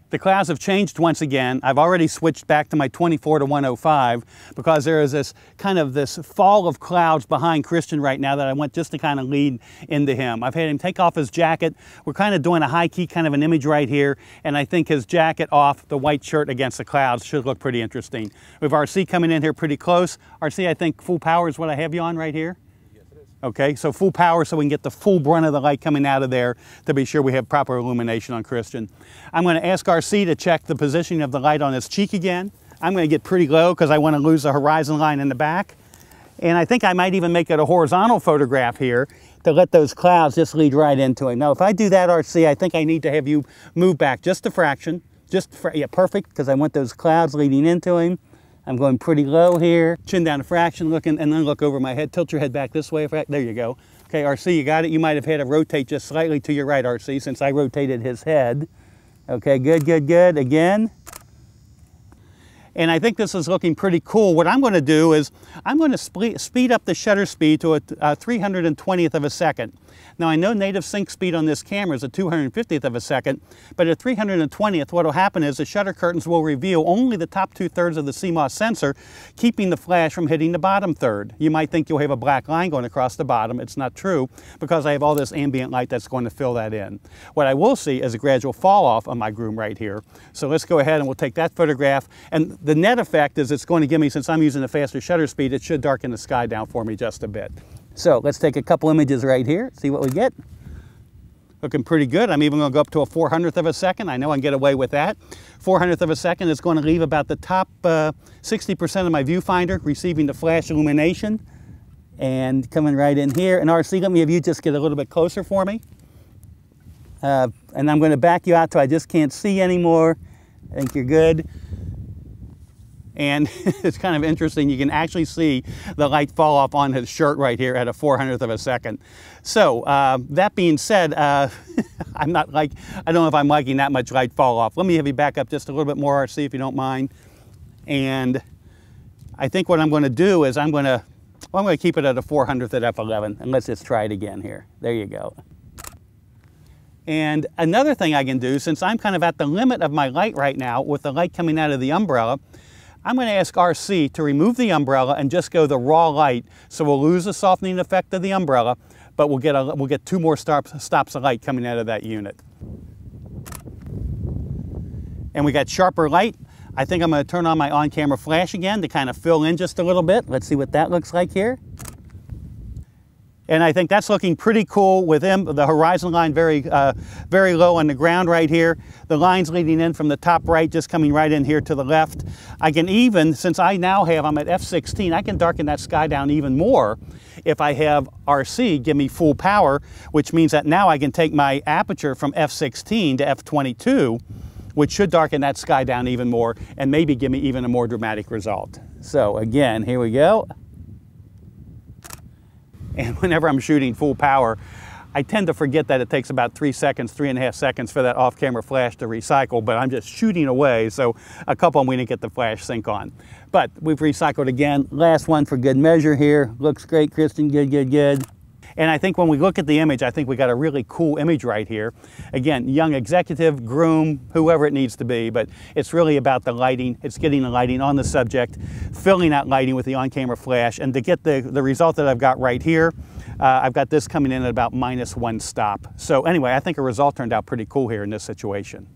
The clouds have changed once again. I've already switched back to my 24 to 105 because there is this kind of this fall of clouds behind Christian right now that I want just to kind of lead into him. I've had him take off his jacket. We're kind of doing a high key kind of an image right here, and I think his jacket off, the white shirt against the clouds should look pretty interesting. We have RC coming in here pretty close. RC, I think full power is what I have you on right here. Okay, so full power so we can get the full brunt of the light coming out of there to be sure we have proper illumination on Christian. I'm going to ask RC to check the positioning of the light on his cheek again. I'm going to get pretty low because I want to lose the horizon line in the back. And I think I might even make it a horizontal photograph here to let those clouds just lead right into him. Now, if I do that, RC, I think I need to have you move back just a fraction. Yeah, perfect, because I want those clouds leading into him. I'm going pretty low here, chin down a fraction, looking, and then look over my head. Tilt your head back this way. There you go. Okay, RC, you got it. You might have had to rotate just slightly to your right, RC, since I rotated his head. Okay, good, good, good. Again. And I think this is looking pretty cool. What I'm going to do is I'm going to speed up the shutter speed to a 320th of a second. Now, I know native sync speed on this camera is a 250th of a second, but at 320th, what will happen is the shutter curtains will reveal only the top 2/3 of the CMOS sensor, keeping the flash from hitting the bottom third. You might think you'll have a black line going across the bottom. It's not true because I have all this ambient light that's going to fill that in. What I will see is a gradual fall off on my groom right here. So let's go ahead and we'll take that photograph. And the net effect is it's going to give me, since I'm using a faster shutter speed, it should darken the sky down for me just a bit. So let's take a couple images right here, see what we get. Looking pretty good. I'm even going to go up to a 400th of a second. I know I can get away with that. 400th of a second is going to leave about the top 60% of my viewfinder receiving the flash illumination. And coming right in here. And RC, let me have you just get a little bit closer for me. And I'm going to back you out till I just can't see anymore. I think you're good. And it's kind of interesting, you can actually see the light fall off on his shirt right here at a 400th of a second. So that being said, I don't know if I'm liking that much light fall off. Let me have you back up just a little bit more, RC, if you don't mind. And I think what I'm going to do is I'm going to keep it at a 400th at f11, and let's just try it again here. There you go. And another thing I can do, since I'm kind of at the limit of my light right now with the light coming out of the umbrella, I'm going to ask RC to remove the umbrella and just go the raw light. So we'll lose the softening effect of the umbrella, but we'll get 2 more stops of light coming out of that unit. And we got sharper light. I think I'm going to turn on my on-camera flash again to kind of fill in just a little bit. Let's see what that looks like here. And I think that's looking pretty cool with the horizon line very low on the ground right here. The lines leading in from the top right just coming right in here to the left. I can even, since I'm at f16, I can darken that sky down even more if I have RC give me full power, which means that now I can take my aperture from f16 to f22, which should darken that sky down even more and maybe give me even a more dramatic result. So again, here we go. And whenever I'm shooting full power, I tend to forget that it takes about 3.5 seconds for that off-camera flash to recycle, but I'm just shooting away, so a couple we didn't get the flash sync on. But we've recycled again. Last one for good measure here. Looks great, Kristen. Good, good, good. And I think when we look at the image, I think we got a really cool image right here. Again, young executive, groom, whoever it needs to be, but it's really about the lighting. It's getting the lighting on the subject, filling that lighting with the on-camera flash, and to get the result that I've got right here, I've got this coming in at about -1 stop. So anyway, I think a result turned out pretty cool here in this situation.